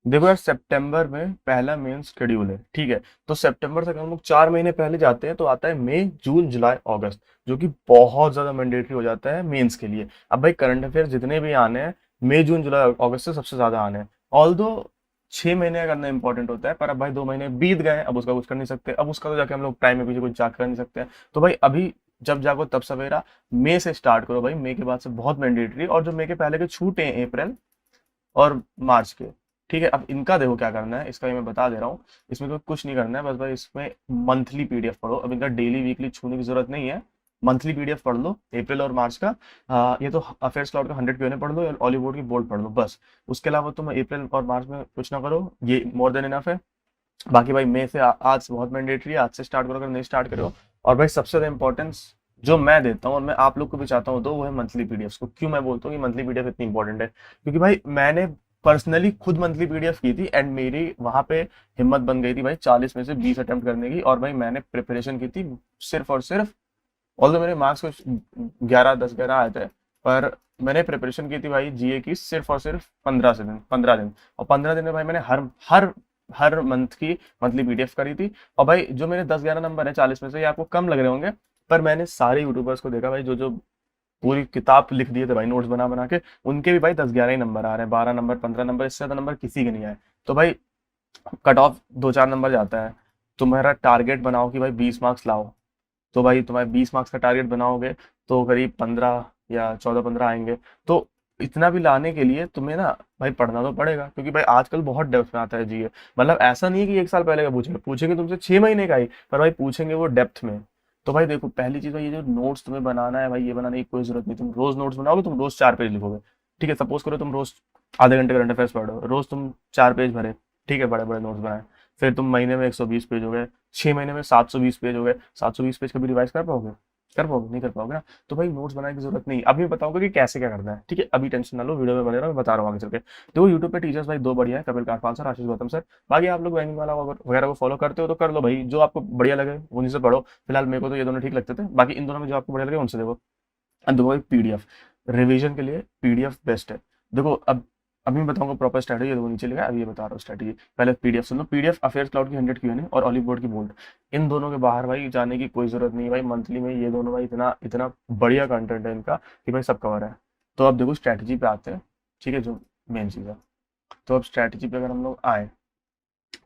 देखो यार, सितंबर में पहला मेन शेड्यूल है, ठीक है। तो सितंबर तक हम लोग 4 महीने पहले जाते हैं, तो आता है मई, जून, जुलाई, अगस्त, जो कि बहुत ज्यादा मैंडेटरी हो जाता है मेंस के लिए। अब भाई करंट अफेयर जितने भी आने हैं, मई, जून, जुलाई, अगस्त से सबसे ज्यादा आने हैं। ऑल दो 6 महीने करना इंपॉर्टेंट होता है, पर अब भाई 2 महीने बीत गए, अब उसका कुछ कर नहीं सकते, अब उसका तो जाके हम लोग टाइम में पीछे कुछ जा कर नहीं सकते हैं। तो भाई अभी जब जागो तब सवेरा, मई से स्टार्ट करो भाई, मई के बाद से बहुत मैंडेटरी। और जो मई के पहले के छूटे हैं, अप्रैल और मार्च के, ठीक है। अब इनका देखो क्या करना है, इसका ये मैं बता दे रहा हूँ। इसमें तो कुछ नहीं करना है, बस भाई इसमें मंथली पीडीएफ पढ़ो। अब इनका डेली वीकली छूने की जरूरत नहीं है, मंथली पीडीएफ पढ़ लो अप्रैल और मार्च का। ये तो अफेयर स्लॉट का 100 पढ़ लो, या ऑलीवुड की बोल्ड पढ़ लो, बस। उसके अलावा तुम अप्रैल और मार्च में कुछ ना करो, ये मोर देन इनफ है। बाकी भाई मई से आज बहुत मैंडेटरी है, आज से स्टार्ट करो अगर नहीं स्टार्ट करो। और भाई सबसे ज्यादा इंपॉर्टेंस जो मैं देता हूँ, और मैं आप लोग को भी चाहता हूँ, तो वो है मंथली पीडीएफ को। क्यों मैं बोलता हूँ कि मंथली पीडीएफ इतनी इंपॉर्टेंट है, क्योंकि भाई मैंने पर्सनली खुद मंथली पीडीएफ की थी, एंड मेरी वहां पे हिम्मत बन गई थी भाई 40 में से 20 अटेम्प्ट करने की। और भाई मैंने प्रिपरेशन की थी सिर्फ और सिर्फ, ऑल्दो मेरे मार्क्स कुछ 11, 10, 11 आए थे, पर मैंने प्रिपरेशन की थी भाई जीए की सिर्फ और सिर्फ 15 दिन। और 15 दिन में भाई मैंने हर हर हर मंथ की मंथली पीडीएफ करी थी। और भाई जो मेरे 10, 11 नंबर है 40 में से, ये आपको कम लग रहे होंगे, पर मैंने सारे यूट्यूबर्स को देखा भाई, जो जो पूरी किताब लिख दिए थे भाई नोट्स बना बना के, उनके भी भाई 10, 11 ही नंबर आ रहे हैं, 12 नंबर, 15 नंबर, इससे ज्यादा नंबर किसी के नहीं आए। तो भाई कट ऑफ 2, 4 नंबर जाता है। तुम्हारा टारगेट बनाओ कि भाई 20 मार्क्स लाओ, तो भाई तुम्हारे 20 मार्क्स का टारगेट बनाओगे, तो करीब 15 या 14, 15 आएंगे। तो इतना भी लाने के लिए तुम्हें ना भाई पढ़ना तो पड़ेगा, क्योंकि भाई आजकल बहुत डेप्थ में आता है जीए। मतलब ऐसा नहीं है कि 1 साल पहले का पूछेंगे, पूछेंगे तुमसे 6 महीने का ही, पर भाई पूछेंगे वो डेप्थ में। तो भाई देखो, पहली चीज भाई, ये जो नोट्स तुम्हें बनाना है भाई, ये बनाने की कोई जरूरत नहीं। तुम रोज नोट्स बनाओगे, तुम रोज 4 पेज लिखोगे, ठीक है। सपोज करो तुम रोज आधे घंटे करंट अफेयर्स पढ़ो, रोज तुम 4 पेज भरे, ठीक है, बड़े बड़े नोट्स बनाए। फिर तुम महीने में 120 पेज हो गए, 6 महीने में 720 पेज हो गए। 720 पेज कभी रिवाइज कर पाओगे? कर पाओगे? नहीं कर पाओगे ना। तो भाई नोट्स बनाने की जरूरत नहीं। अभी मैं बताऊंगा कि कैसे क्या करना है, ठीक है। अभी टेंशन ना लो, वीडियो में बने रहो, मैं बता रहा हूँ आगे चल के। देखो यूट्यूब पे टीचर्स भाई दो बढ़िया है, कपिल काठपाल सर, आशीष गौतम सर। बाकी आप लोग बैंकिंग वाला वगैरह को फॉलो करते हो तो कर लो भाई, जो आपको बढ़िया लगे उन्हीं से पढ़ो। फिलहाल मेरे को तो ये दोनों ठीक लगते थे, बाकी इन दोनों में जो आपको बढ़िया लगे उनसे देखो। एंड देखो पीडीएफ, रिवीजन के लिए पीडीएफ बेस्ट है। देखो अब अभी मैं बताऊंगा प्रॉपर स्ट्रेटेजी, देखो नीचे लिखा है, अभी ये बता रहा हूँ स्ट्रेटेजी। पहले पीडीएफ सुन लो, पीडीएफ अफेयर्स क्लाउड की 100 क्यूएनए और ऑलिव बोर्ड की बोल्ड, इन दोनों के बाहर भाई जाने की कोई जरूरत नहीं है भाई। मंथली में ये दोनों भाई इतना इतना बढ़िया कंटेंट है इनका कि भाई सब कवर है। तो अब देखो स्ट्रेटेजी पे आते हैं, ठीक है, जो मेन चीज़ है। तो अब स्ट्रेटेजी पे अगर हम लोग आए,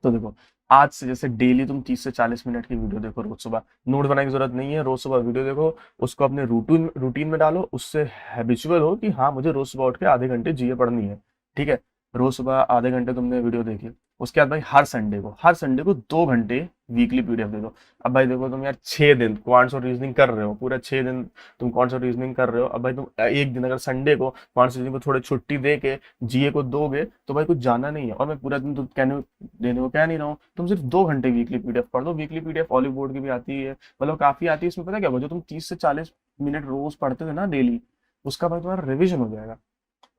तो देखो आज से जैसे डेली तुम 30 से 40 मिनट की वीडियो देखो रोज सुबह। नोट बनाने की जरूरत नहीं है, रोज सुबह वीडियो देखो, उसको अपने रूटीन रूटीन में डालो, उससे हैबिचुअल हो कि हाँ मुझे रोज सुबह उठ के आधे घंटे जीए पढ़नी है, ठीक है। रोज सुबह आधे घंटे तुमने वीडियो देखी, उसके बाद भाई हर संडे को 2 घंटे वीकली पीडीएफ दे दो। अब भाई देखो तुम यार 6 दिन क्वांट्स और रीजनिंग कर रहे हो, पूरा 6 दिन तुम क्वांट्स और रीजनिंग कर रहे हो। अब भाई तुम एक दिन अगर संडे को क्वांट्स रीजनिंग को थोड़ी छुट्टी दे के जीए को दोगे, तो भाई कुछ जाना नहीं है। और मैं पूरा दिन तो कहने देने को कह नहीं रहा हूँ, तुम सिर्फ 2 घंटे वीकली पीडीएफ पढ़ लो। वीकली पीडीएफ ऑलिव बोर्ड की भी आती है, मतलब काफी आती है। इसमें पता क्या होगा, जो तुम 30 से 40 मिनट रोज पढ़ते थे ना डेली, उसका भाई तुम्हारा रिविजन हो जाएगा।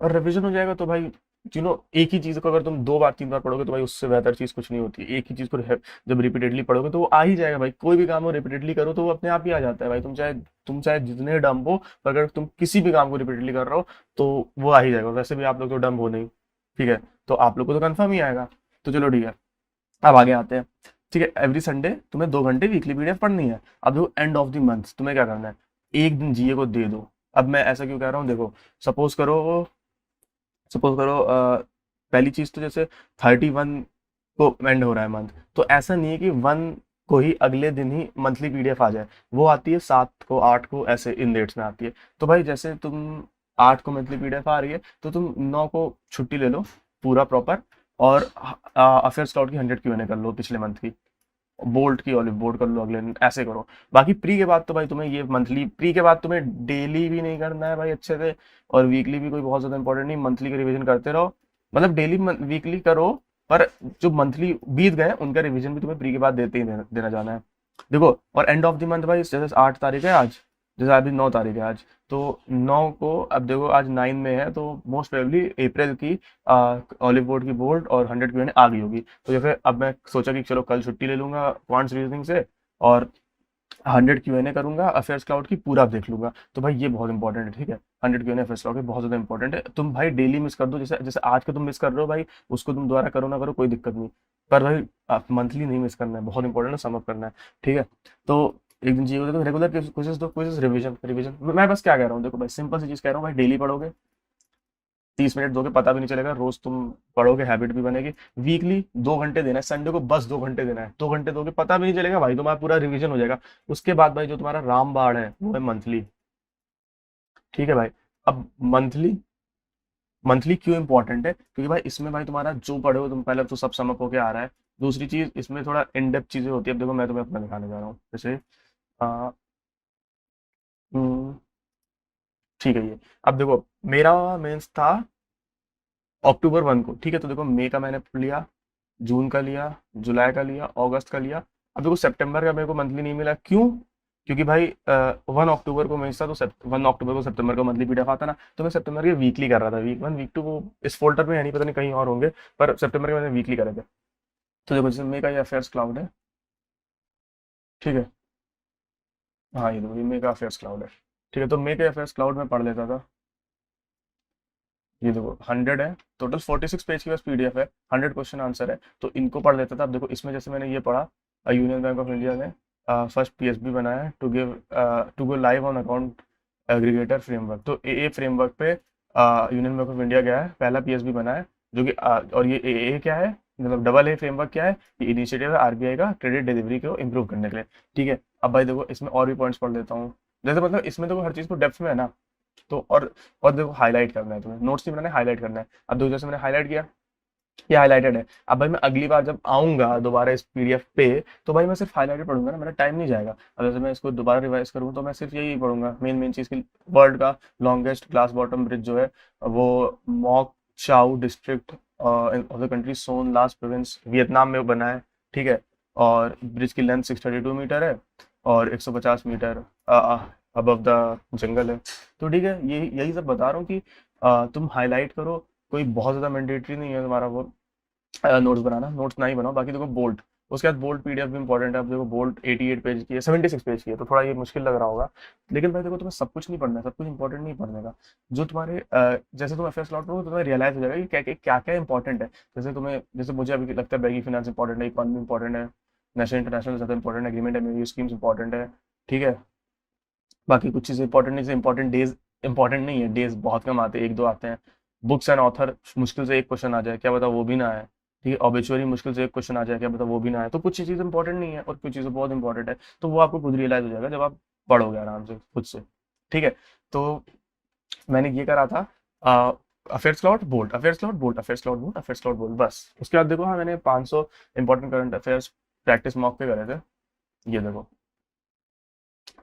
और रिवीजन हो जाएगा तो भाई एक ही चीज को अगर तुम 2 बार 3 बार पढ़ोगे, तो भाई उससे बेहतर चीज कुछ नहीं होती है। एक ही चीज को जब रिपीटेडली पढ़ोगे तो वो आ ही जाएगा भाई। कोई भी काम हो रिपीटेडली करो तो वो अपने आप ही आ जाता है भाई। तुम चाहे जितने डम हो, पर अगर तुम किसी भी काम को रिपीटेडली कर रहे हो, तो वो आ ही जाएगा। वैसे भी आप लोग तो डम हो नहीं, ठीक है, तो आप लोग को तो कंफर्म ही आएगा। तो चलो ठीक है, अब आगे आते हैं, ठीक है। एवरी संडे तुम्हें 2 घंटे वीकली पीडीएफ पढ़नी है। अब देखो एंड ऑफ द मंथ तुम्हें क्या करना है, एक दिन जीए को दे दो। अब मैं ऐसा क्यों कह रहा हूँ, देखो सपोज करो सपोज करो पहली चीज तो जैसे 31 को एंड हो रहा है मंथ, तो ऐसा नहीं है कि 1 को ही अगले दिन ही मंथली पीडीएफ आ जाए। वो आती है 7 को, 8 को, ऐसे इन डेट्स में आती है। तो भाई जैसे तुम 8 को मंथली पीडीएफ आ रही है, तो तुम 9 को छुट्टी ले लो पूरा प्रॉपर, और अफेयर स्लॉट की 100 क्यूएनए कर लो पिछले मंथ की, बोल्ट की ऑलिव बोर्ड कर लो अगले दिन, ऐसे करो। बाकी प्री के बाद तो भाई तुम्हें ये मंथली प्री के बाद तुम्हें डेली भी नहीं करना है भाई अच्छे से, और वीकली भी कोई बहुत ज्यादा इंपॉर्टेंट नहीं, मंथली का रिवीजन करते रहो। मतलब डेली वीकली करो, पर जो मंथली बीत गए उनका रिवीजन भी तुम्हें प्री के बाद देते ही देना जाना है। देखो और एंड ऑफ द मंथ भाई, जैसे 8 तारीख है आज, जैसे अभी 9 तारीख है आज, तो 9 को, अब देखो आज 9 में है, तो मोस्ट प्रोबेबली अप्रैल की ऑलिव बोर्ड की बोल्ड और 100 क्यूएनए आ गई होगी। तो जैसे अब मैं सोचा कि चलो कल छुट्टी ले लूंगा क्वांट्स रीजनिंग से, और 100 Q&A करूंगा अफेयर्स क्लाउड की, पूरा देख लूंगा। तो भाई ये बहुत इंपॉर्टेंट है, ठीक है। 100 Q&A अफेयर्स क्लाउड की बहुत ज्यादा इंपॉर्टेंट है। तुम भाई डेली मिस कर दो, जैसे जैसे आज का तुम मिस कर रहे हो भाई, उसको तुम दोबारा करो ना करो कोई दिक्कत नहीं, पर भाई मंथली नहीं मिस करना है, बहुत इंपॉर्टेंट है, समअप करना है, ठीक है। तो एक दिन चाहिए होता है, रेगुलर क्विजेस दो, क्विजेस रिवीजन रिवीजन। मैं बस क्या कह रहा हूँ, देखो भाई सिंपल सी चीज कह रहा हूँ भाई, डेली पढ़ोगे, 30 मिनट दोगे पता भी नहीं चलेगा, रोज तुम पढ़ोगे, हैबिट भी बनेगी। वीकली 2 घंटे देना है, संडे को बस 2 घंटे देना है, 2 घंटे दोगे पता भी नहीं चलेगा भाई, तुम्हारा पूरा रिवीजन हो जाएगा। उसके बाद भाई जो तुम्हारा रामबाण है वो है मंथली, ठीक है भाई। अब मंथली, मंथली क्यों इंपॉर्टेंट है, क्योंकि भाई इसमें भाई तुम्हारा जो पढ़े हो तुम पहले तो सब समअप होके आ रहा है। दूसरी चीज इसमें थोड़ा इन डेप्थ चीजें होती है। अब देखो मैं तुम्हें अपना दिखाने जा रहा हूँ, जैसे आ, हम्म, ठीक है ये। अब देखो मेरा मेंस था अक्टूबर 1 को, ठीक है। तो देखो मई का मैंने लिया, जून का लिया, जुलाई का लिया, अगस्त का लिया। अब देखो सितंबर का मेरे को मंथली नहीं मिला, क्यों? क्योंकि भाई 1 अक्टूबर को मेंस था, तो 1 अक्टूबर को सितंबर का मंथली पीडीएफ आता ना, तो मैं सितंबर के वीकली कर रहा था, वीक 1 वीक 2 वो इस फोल्डर में है नहीं, पता नहीं कहीं और होंगे, पर सितंबर के मैंने वीकली करे थे। तो देखो जैसे मई का ये अफेयर्स क्लाउड है, ठीक है। हाँ ये देखो ये मई का अफेयर्स क्लाउड है, ठीक है। तो मई के अफेयर्स क्लाउड में पढ़ लेता था, ये देखो 100 है, टोटल 46 पेज की बस पीडीएफ है, 100 क्वेश्चन आंसर है, तो इनको पढ़ लेता था। अब देखो इसमें जैसे मैंने ये पढ़ा, यूनियन बैंक ऑफ इंडिया ने फर्स्ट पीएसबी बनाया है to go live on account aggregator framework. तो ए फ्रेमवर्क पे यूनियन बैंक ऑफ इंडिया गया है, पहला पीएसबी बना है, जो कि और ये ए क्या है, मतलब डबल ए फ्रेमवर्क क्या है, ये इनिशिएटिव है आरबीआई का क्रेडिट डिलीवरी को इम्प्रूव करने के लिए, ठीक है। अब भाई देखो इसमें और भी पॉइंट्स पढ़ लेता हूँ, जैसे मतलब इसमें देखो हर चीज़ को डेप्थ में है ना, तो और देखो हाईलाइट करना है तुम्हें, नोट्स नहीं बनाना है, हाईलाइट करना है। अब देखो जैसे मैंने हाईलाइट किया, ये हाईलाइटेड है। अब भाई मैं अगली बार जब आऊंगा दोबारा इस पीडीएफ पे, तो भाई मैं सिर्फ हाईलाइटेड पढ़ूंगा ना, मेरा टाइम नहीं जाएगा। अब जैसे मैं इसको दोबारा रिवाइज करूँ तो मैं सिर्फ यही पढ़ूंगा, मेन मेन चीज की। वर्ल्ड का लॉन्गेस्ट ग्लास बॉटम ब्रिज जो है वो Moc Chau district of the country Son लास्ट प्रोविंस वियतनाम में बना है, ठीक है। और ब्रिज की लेंथ 632 मीटर है और 150 मीटर अबव द जंगल है। तो ठीक है, यही यही सब बता रहा हूँ कि तुम हाईलाइट करो, कोई बहुत ज़्यादा मैंडेटरी नहीं है तुम्हारा वो नोट्स बनाना, नोट्स ना ही बनाओ। बाकी देखो बोल्ट, उसके बाद बोल्ट पीडीएफ भी इंपॉर्टेंट है। अब देखो बोल्ट 88 पेज की है, 76 पेज की है, तो थोड़ा ये मुश्किल लग रहा होगा, लेकिन भाई देखो तुम्हें सब कुछ नहीं पढ़ना है, सब कुछ इंपॉर्टेंट नहीं पढ़ने का। जो तुम्हारे जैसे तुम अफेयर्स लॉट पढ़ो तो तुम्हें रियलाइज हो जाएगा कि क्या क्या इंपॉर्टेंट है। जैसे तुम्हें, जैसे मुझे अभी लगता है बैगी फाइनेंस इंपॉर्टेंट है, इकोनॉमी इंपॉर्टेंट है, नेशनल इंटरनेशनल ज़्यादा इंपॉर्टेंट है, एग्रीमेंट एमओयू स्कीम्स इंपॉर्टेंट है, ठीक है। बाकी कुछ चीज़ें इंपॉर्टेंट नहीं, इंपॉर्टेंट डेज इंपॉर्टेंट नहीं है, डेज बहुत कम आते हैं, एक दो आते हैं। बुक्स एंड ऑथर मुश्किल से एक क्वेश्चन आ जाए, क्या पता वो भी ना आए, ठीक है। ऑब्ituary मुश्किल से एक क्वेश्चन आ जाए, क्या पता वो भी ना आए। तो कुछ चीज़ें इंपॉर्टेंट नहीं है और कुछ चीज़ें बहुत इंपॉर्टेंट है, तो वो आपको खुद रियलाइज हो जाएगा जब आप पढ़ोगे आराम से खुद से, ठीक है। तो मैंने ये करा था, affairs cloud bolt, affairs cloud bolt, affairs cloud bolt, affairs cloud bolt, बस। उसके बाद देखो, हाँ मैंने 500 important current affairs practice mock पे करे थे, ये देखो।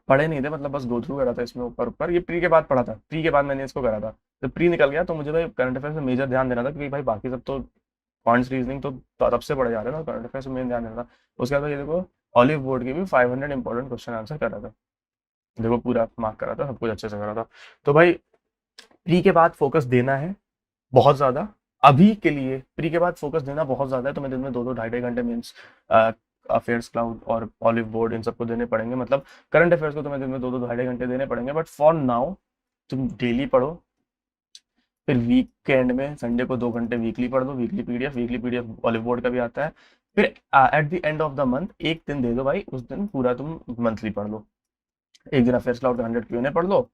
पढ़े नहीं थे, मतलब बस गो थ्रू करा था इसमें ऊपर ऊपर, ये प्री के बाद पढ़ा था, प्री के बाद मैंने इसको करा था। जब प्री निकल गया तो मुझे भाई करंट अफेयर्स में मेजर ध्यान देना था, क्योंकि भाई बाकी सब तो पॉइंट्स रीजनिंग तो तब से पढ़े जा रहे हैं ना, करंट अफेयर्स में मेन ध्यान देना था। उसके बाद ये देखो ऑलिव बोर्ड के भी 500 इंपॉर्टेंट क्वेश्चन आंसर करा था, देखो पूरा मार्क करा था, सब कुछ अच्छे से करा था। तो भाई प्री के बाद फोकस देना है बहुत ज़्यादा, अभी के लिए प्री के बाद फोकस देना बहुत ज़्यादा है। तो मैं दिन में 2-2 ढाई-ढाई घंटे मीन्स अफेयर्स क्लाउड और ऑलिव बोर्ड इन सबको देने पड़ेंगे, मतलब करंट अफेयर्स को तुम्हें दिन में 2-2 ढाई-ढाई घंटे देने पड़ेंगे, बट फॉर नाउ तुम डेली पढ़ो। फिर वीक के एंड में संडे को 2 घंटे वीकली पढ़ दो, वीकली पीडीएफ ऑलिव बोर्ड का भी आता है। फिर at the end of the month एक दिन दे दो भाई, उस दिन पूरा तुम मंथली पढ़ लो। एक दिन अफेयर्स क्लाउड का 100 क्यों पढ़ लो,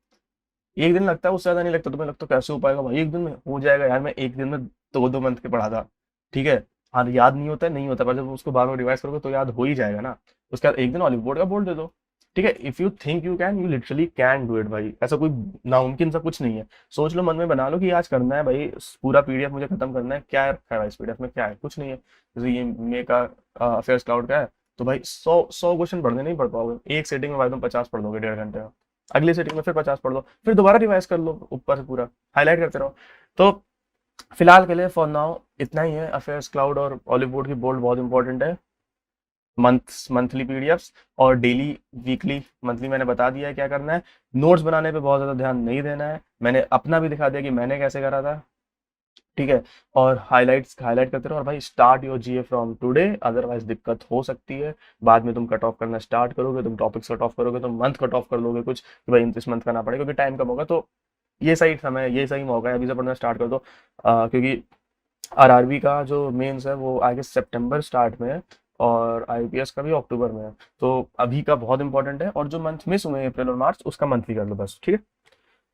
एक दिन लगता है, उससे ज्यादा नहीं लगता। तुम्हें लगता है कैसे हो पाएगा भाई, एक दिन में हो जाएगा यार, मैं एक दिन में 2-2 मंथ के पढ़ा था, ठीक है। हाँ याद नहीं होता है, नहीं होता, पर जब उसको बार बार रिवाइज करोगे तो याद हो ही जाएगा ना। उसके बाद एक दिन ऑलिव बोर्ड का बोर्ड दे दो, ठीक है। If you think you can, you literally can do it भाई, ऐसा कोई नामुमकिन सा कुछ नहीं है। सोच लो, मन में बना लो कि आज करना है भाई, पूरा पीडीएफ मुझे खत्म करना है, क्या रखा है भाई इस पीडीएफ में, क्या है, कुछ नहीं है। जैसे ये मे का अफेयर्स क्लाउड का है, तो भाई 100 क्वेश्चन पढ़ने नहीं पढ़ पाओगे एक सेटिंग में भाई, तुम 50 पढ़ दोगे 1.5 घंटे में। अगली सेटिंग में फिर 50 पढ़ लो, फिर दोबारा रिवाइज कर लो ऊपर से पूरा, हाईलाइट करते रहो। तो फिलहाल के लिए फॉर नाउ इतना ही है। अफेयर्स क्लाउड और ऑलिव बोर्ड की बोल्ड बहुत इंपॉर्टेंट है, मंथली पीडीएफ्स और डेली वीकली मंथली मैंने बता दिया है क्या करना है। नोट्स बनाने पे बहुत ज़्यादा ध्यान नहीं देना है, मैंने अपना भी दिखा दिया कि मैंने कैसे करा था, ठीक है। और हाईलाइट करते रहो, और भाई start your GA from today, otherwise दिक्कत हो सकती है। बाद में तुम कट ऑफ करना स्टार्ट करोगे, तुम टॉपिक्स कट ऑफ करोगे, तुम मंथ कट ऑफ कर लोगे कुछ कि भाई इस मंथ करना पड़ेगा, क्योंकि टाइम कम होगा। तो ये सही समय है, ये सही मौका है, अभी से पढ़ना स्टार्ट कर दो। क्योंकि आरआरबी का जो मेंस है वो आगे सितंबर स्टार्ट में है, और आईपीएस का भी अक्टूबर में है। तो अभी का बहुत इंपॉर्टेंट है, और जो मंथ मिस हुए हैं अप्रैल और मार्च, उसका मंथली कर लो बस, ठीक है।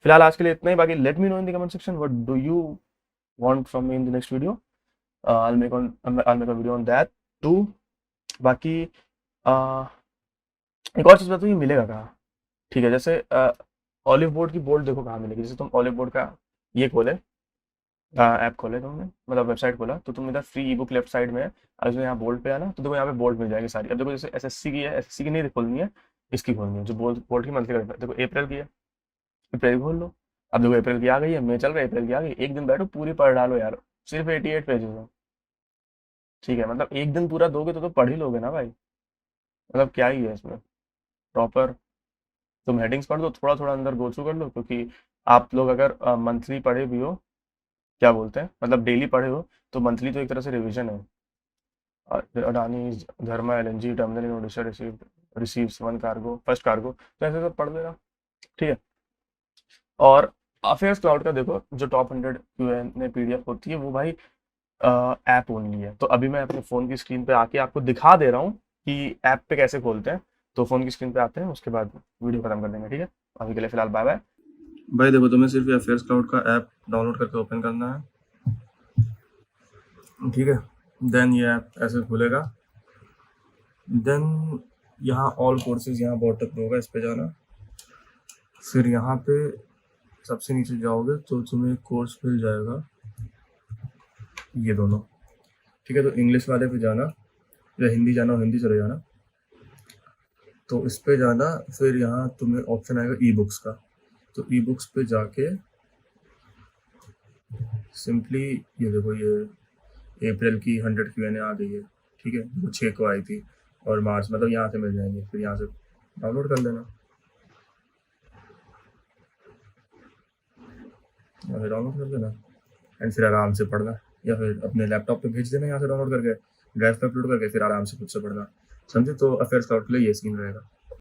फिलहाल आज के लिए इतना ही। बाकी let me know in the comment section what do you want from me in the next video. I'll make a video on that too. बाकी uh, एक और चीज बताऊँ, ये मिलेगा कहाँ? ठीक है, जैसे ऑलिव बोर्ड की बोर्ड देखो कहाँ मिलेगी। जैसे तुम ऑलिव बोर्ड का ये खोले, ऐप खोले तुमने, मतलब वेबसाइट खोला, तो तुम इधर फ्री ई बुक लेफ्ट साइड में है, और जो यहाँ बोर्ड पे है ना, तो देखो यहाँ पे बोर्ड मिल जाएगी सारी। अब देखो जैसे एसएससी की है, एसएससी की नहीं खोलनी है, इसकी खोलनी है जो बोर्ड बोर्ड की मंथली कर, देखो अप्रैल की है, अप्रैल खोल लो। अब देखो अप्रैल की आ गई है, मई चल रहा है, अप्रैल की आ गई, एक दिन बैठो पूरी पढ़ डालो यार। सिर्फ 88 पेजेस है, ठीक है। मतलब एक दिन पूरा दोगे तो पढ़ ही लोगे ना भाई। मतलब क्या ही है इसमें, प्रॉपर तुम हेडिंग्स पढ़ दो, थोड़ा थोड़ा अंदर गो थ्रू कर लो, क्योंकि आप लोग अगर मंथली पढ़े भी हो, क्या बोलते हैं, मतलब डेली पढ़े हो, तो मंथली तो एक तरह से रिवीजन है। अडानी धर्मा LNG terminal in Odisha receives one cargo, first cargo, तो ऐसे सब पढ़ लेना, ठीक है। और अफेयर्स क्लाउड का देखो, जो टॉप 100 क्यूएनए पीडीएफ होती है वो भाई ऐप ओनली है। तो अभी मैं अपने फ़ोन की स्क्रीन पे आके आपको दिखा दे रहा हूँ कि ऐप पे कैसे खोलते हैं। तो फ़ोन की स्क्रीन पे आते हैं, उसके बाद वीडियो खत्म कर देंगे, ठीक है। अभी के लिए फिलहाल बाय बाय। भाई देखो, तुम्हें सिर्फ अफेयर्स क्लाउड का ऐप डाउनलोड करके ओपन करना है, ठीक है। देन ये ऐप ऐसे खुलेगा। देन यहाँ ऑल कोर्सेज यहाँ बॉटम पे होगा, इस पे जाना। फिर यहाँ पे सबसे नीचे जाओगे तो तुम्हें एक कोर्स मिल जाएगा, ये दोनों, ठीक है। तो इंग्लिश वाले पे जाना, या हिंदी जाना हो हिंदी चले जाना, तो इस पे जाना। फिर यहाँ तुम्हें ऑप्शन आएगा ई बुक्स का, तो ई बुक्स पे जाके सिंपली ये देखो, ये अप्रैल की 100 क्यूएनए आ गई है, ठीक है। वो 6 को आई थी, और मार्च, मतलब यहाँ से मिल जाएंगे, फिर यहाँ से डाउनलोड कर लेना, या फिर डाउनलोड कर लेना, एंड फिर आराम से पढ़ना, या फिर अपने लैपटॉप पे भेज देना यहाँ से डाउनलोड करके, ड्राइव पे अपलोड करके, फिर आराम से खुद से पढ़ना, समझे। तो अफेयर्स क्लाउड के लिए ये सीन रहेगा।